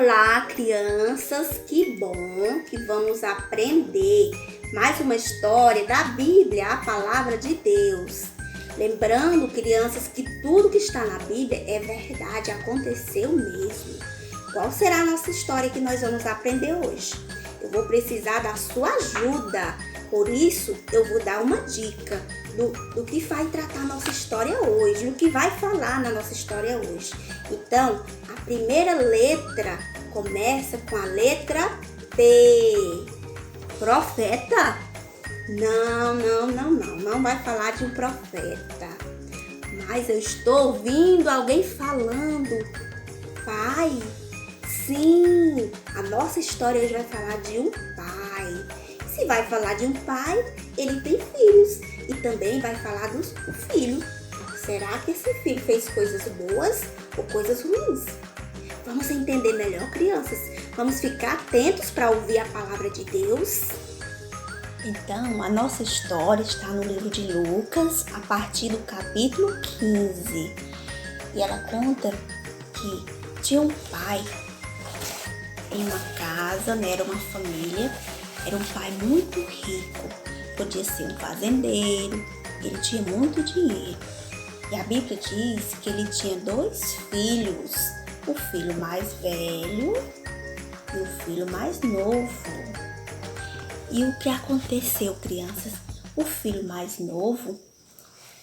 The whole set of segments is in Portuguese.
Olá, crianças! Que bom que vamos aprender mais uma história da Bíblia, a palavra de Deus. Lembrando, crianças, que tudo que está na Bíblia é verdade, aconteceu mesmo. Qual será a nossa história que nós vamos aprender hoje? Eu vou precisar da sua ajuda, por isso eu vou dar uma dica do que vai tratar a nossa história hoje, o que vai falar na nossa história hoje. Então, a primeira letra começa com a letra P. Profeta? Não vai falar de um profeta. Mas eu estou ouvindo alguém falando. Pai? Sim, a nossa história hoje vai falar de um pai. Se vai falar de um pai, ele tem filhos e também vai falar do filho. Será que esse filho fez coisas boas ou coisas ruins? Vamos entender melhor, crianças? Vamos ficar atentos para ouvir a palavra de Deus? Então, a nossa história está no livro de Lucas, a partir do capítulo 15. E ela conta que tinha um pai em uma casa, né? Era uma família, era um pai muito rico, podia ser um fazendeiro, ele tinha muito dinheiro. E a Bíblia diz que ele tinha 2 filhos, o filho mais velho e o filho mais novo. E o que aconteceu, crianças? O filho mais novo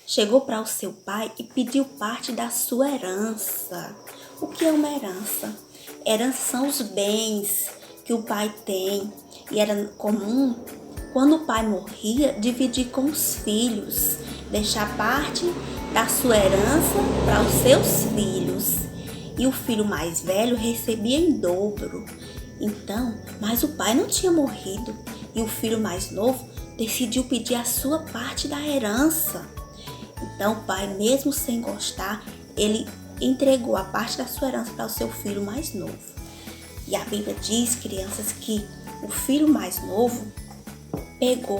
chegou para o seu pai e pediu parte da sua herança. O que é uma herança? Herança são os bens que o pai tem. E era comum, quando o pai morria, dividir com os filhos, deixar parte da sua herança para os seus filhos. E o filho mais velho recebia em dobro. Então, mas o pai não tinha morrido. E o filho mais novo decidiu pedir a sua parte da herança. Então o pai, mesmo sem gostar, ele entregou a parte da sua herança para o seu filho mais novo. E a Bíblia diz, crianças, que o filho mais novo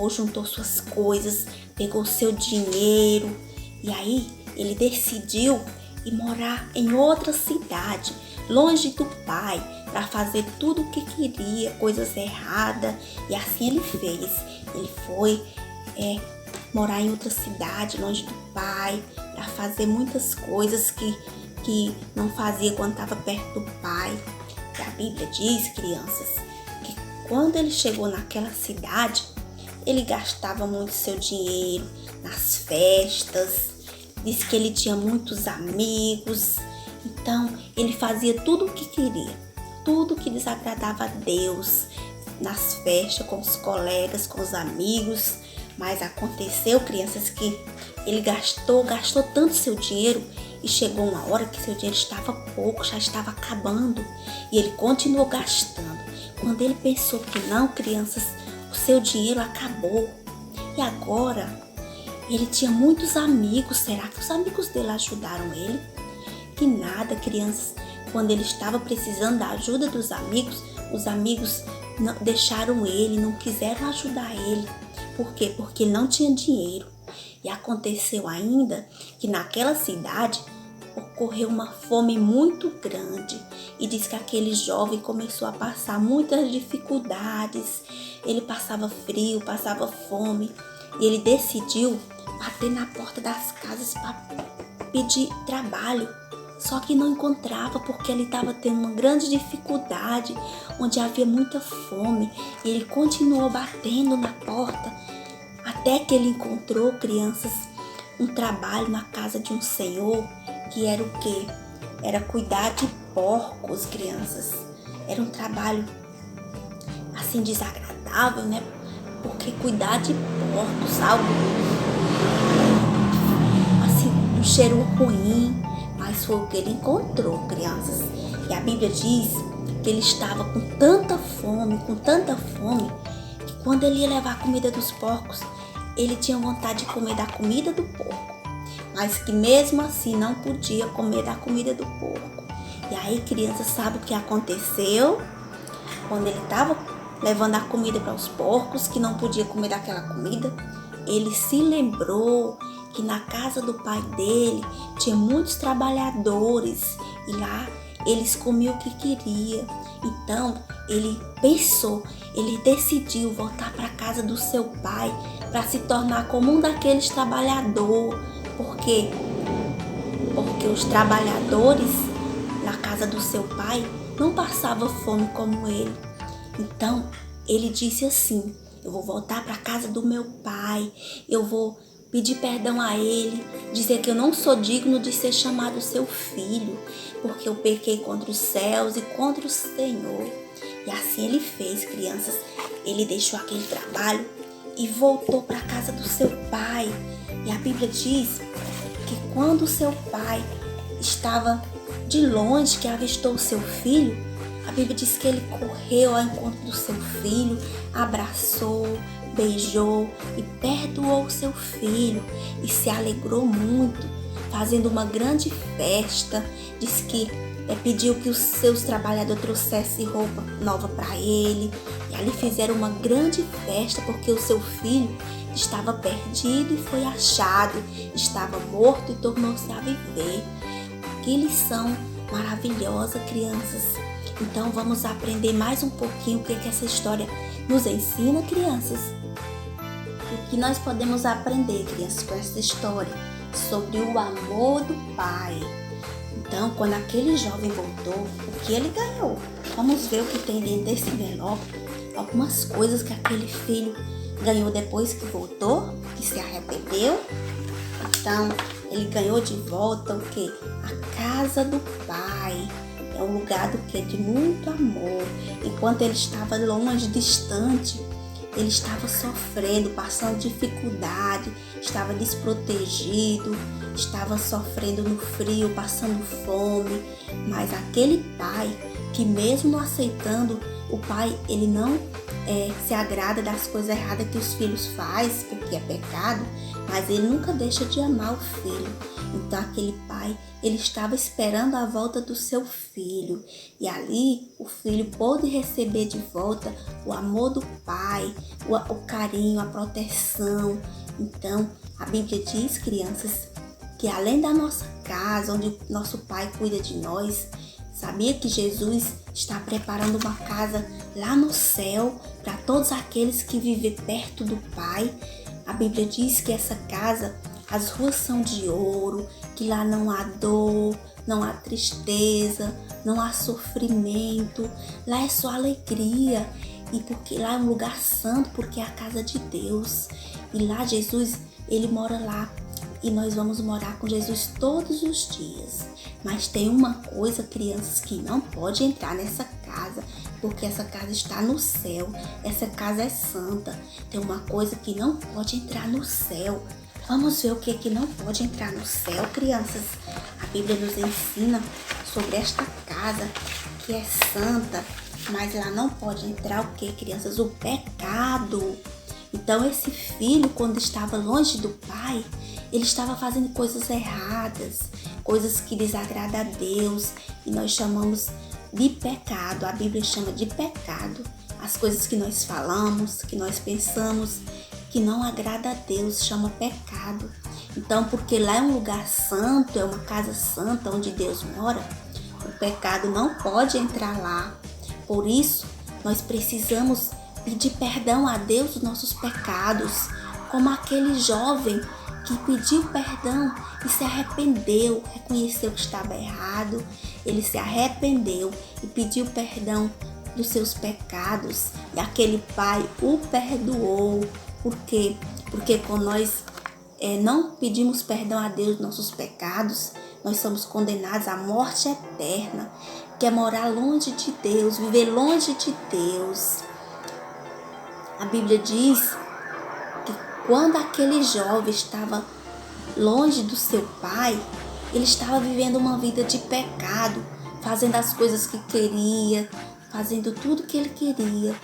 juntou suas coisas, pegou seu dinheiro e aí ele decidiu ir morar em outra cidade, longe do pai, para fazer tudo o que queria, coisas erradas, e assim ele fez. Ele foi morar em outra cidade, longe do pai, para fazer muitas coisas que não fazia quando estava perto do pai. E a Bíblia diz, crianças, que quando ele chegou naquela cidade, ele gastava muito seu dinheiro nas festas, diz que ele tinha muitos amigos, então ele fazia tudo o que queria. Tudo que desagradava a Deus, nas festas, com os colegas, com os amigos. Mas aconteceu, crianças, que ele gastou tanto seu dinheiro e chegou uma hora que seu dinheiro estava pouco, já estava acabando. E ele continuou gastando. Quando ele pensou que não, crianças, o seu dinheiro acabou. E agora, ele tinha muitos amigos. Será que os amigos dele ajudaram ele? Que nada, crianças. Quando ele estava precisando da ajuda dos amigos, os amigos não deixaram ele, não quiseram ajudar ele. Por quê? Porque ele não tinha dinheiro. E aconteceu ainda que naquela cidade ocorreu uma fome muito grande. E diz que aquele jovem começou a passar muitas dificuldades. Ele passava frio, passava fome. E ele decidiu bater na porta das casas para pedir trabalho. Só que não encontrava porque ele estava tendo uma grande dificuldade, onde havia muita fome. E ele continuou batendo na porta até que ele encontrou, crianças, um trabalho na casa de um senhor que era o quê? Era cuidar de porcos, crianças. Era um trabalho assim desagradável, né? Porque cuidar de porcos, algo assim, um cheiro ruim. Mas foi o que ele encontrou, crianças. E a Bíblia diz que ele estava com tanta fome, que quando ele ia levar a comida dos porcos, ele tinha vontade de comer da comida do porco. Mas que mesmo assim não podia comer da comida do porco. E aí, crianças, sabe o que aconteceu? Quando ele estava levando a comida para os porcos, que não podia comer daquela comida, ele se lembrou que na casa do pai dele tinha muitos trabalhadores e lá eles comiam o que queria. Então ele pensou, ele decidiu voltar para a casa do seu pai para se tornar como um daqueles trabalhadores, porque os trabalhadores na casa do seu pai não passavam fome como ele. Então ele disse assim: eu vou voltar para a casa do meu pai, eu vou pedir perdão a ele, dizer que eu não sou digno de ser chamado seu filho, porque eu pequei contra os céus e contra o Senhor. E assim ele fez, crianças. Ele deixou aquele trabalho e voltou para a casa do seu pai. E a Bíblia diz que quando o seu pai estava de longe, que avistou o seu filho, a Bíblia diz que ele correu ao encontro do seu filho, abraçou, beijou e perdoou o seu filho e se alegrou muito, fazendo uma grande festa. Diz que pediu que os seus trabalhadores trouxessem roupa nova para ele, e ali fizeram uma grande festa porque o seu filho estava perdido e foi achado, estava morto e tornou-se a viver. Que lição maravilhosa, crianças! Então vamos aprender mais um pouquinho o que essa história nos ensina, crianças. O que nós podemos aprender, crianças, com essa história sobre o amor do pai. Então, quando aquele jovem voltou, o que ele ganhou? Vamos ver o que tem dentro desse envelope. Algumas coisas que aquele filho ganhou depois que voltou, que se arrependeu. Então, ele ganhou de volta o quê? A casa do pai. É um lugar do quê? De muito amor. Enquanto ele estava longe, distante, ele estava sofrendo, passando dificuldade, estava desprotegido, estava sofrendo no frio, passando fome. Mas aquele pai, que mesmo não aceitando, o pai, ele não se agrada das coisas erradas que os filhos fazem, porque é pecado, mas ele nunca deixa de amar o filho. Então aquele pai, ele estava esperando a volta do seu filho, e ali o filho pôde receber de volta o amor do pai, o carinho, a proteção. Então a Bíblia diz, crianças, que além da nossa casa, onde nosso pai cuida de nós, sabia que Jesus está preparando uma casa lá no céu para todos aqueles que vivem perto do Pai? A Bíblia diz que essa casa, as ruas são de ouro, que lá não há dor, não há tristeza, não há sofrimento, lá é só alegria. E porque lá é um lugar santo, porque é a casa de Deus. E lá Jesus, ele mora lá. E nós vamos morar com Jesus todos os dias. Mas tem uma coisa, crianças, que não pode entrar nessa casa, porque essa casa está no céu. Essa casa é santa. Tem uma coisa que não pode entrar no céu. Vamos ver o que não pode entrar no céu, crianças. A Bíblia nos ensina sobre esta casa que é santa, mas lá não pode entrar o que, crianças? O pecado. Então esse filho, quando estava longe do pai, ele estava fazendo coisas erradas, coisas que desagradam a Deus, e nós chamamos de pecado. A Bíblia chama de pecado as coisas que nós falamos, que nós pensamos, que não agrada a Deus, chama pecado. Então, porque lá é um lugar santo, é uma casa santa onde Deus mora, o pecado não pode entrar lá. Por isso, nós precisamos pedir perdão a Deus dos nossos pecados, como aquele jovem que pediu perdão e se arrependeu, reconheceu que estava errado, ele se arrependeu e pediu perdão dos seus pecados, e aquele pai o perdoou. Por quê? Porque quando nós não pedimos perdão a Deus dos nossos pecados, nós somos condenados à morte eterna, que é morar longe de Deus, viver longe de Deus. A Bíblia diz que quando aquele jovem estava longe do seu pai, ele estava vivendo uma vida de pecado, fazendo as coisas que queria, fazendo tudo que ele queria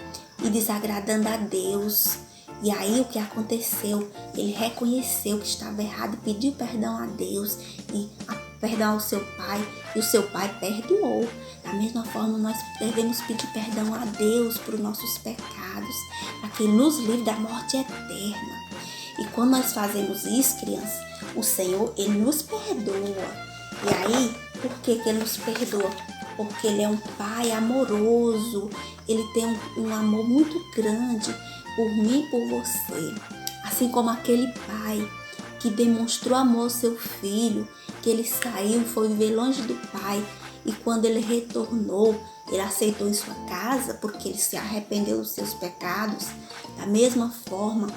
e desagradando a Deus. E aí o que aconteceu? Ele reconheceu que estava errado e pediu perdão a Deus e perdão ao seu pai, e o seu pai perdoou. Da mesma forma, nós devemos pedir perdão a Deus por nossos pecados, para que Ele nos livre da morte eterna. E quando nós fazemos isso, crianças, o Senhor, Ele nos perdoa. E aí, por que Ele nos perdoa? porque Ele é um Pai amoroso. Ele tem um amor muito grande por mim e por você. Assim como aquele pai que demonstrou amor ao seu filho, que ele saiu, foi viver longe do pai, e quando ele retornou, ele aceitou em sua casa porque ele se arrependeu dos seus pecados. Da mesma forma,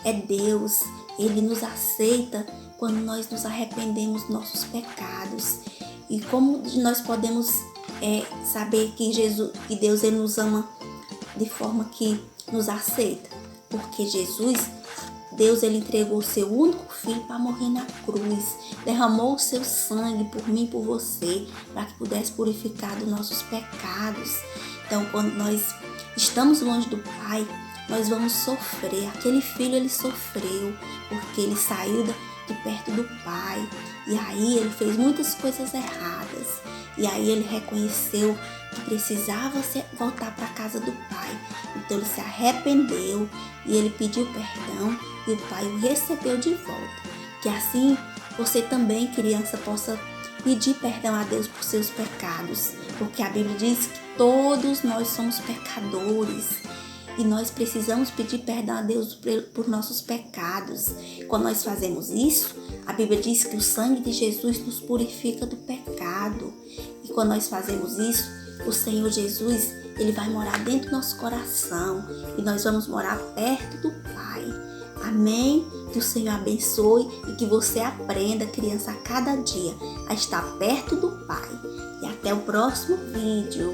é Deus. Ele nos aceita quando nós nos arrependemos dos nossos pecados. E como nós podemos saber que Deus ele nos ama de forma que nos aceita? Porque Deus ele entregou o seu único filho para morrer na cruz, derramou o seu sangue por mim e por você, para que pudesse purificar dos nossos pecados. Então, quando nós estamos longe do Pai, nós vamos sofrer. Aquele filho ele sofreu porque ele saiu de perto do Pai, e aí ele fez muitas coisas erradas, e aí ele reconheceu que precisava voltar para a casa do Pai. Então ele se arrependeu e ele pediu perdão, e o Pai o recebeu de volta. Que assim você também, criança, possa pedir perdão a Deus por seus pecados, porque a Bíblia diz que todos nós somos pecadores e nós precisamos pedir perdão a Deus por nossos pecados. Quando nós fazemos isso, a Bíblia diz que o sangue de Jesus nos purifica do pecado. E quando nós fazemos isso, o Senhor Jesus, ele vai morar dentro do nosso coração e nós vamos morar perto do Pai. Amém? Que o Senhor abençoe e que você aprenda, criança, a cada dia a estar perto do Pai. E até o próximo vídeo.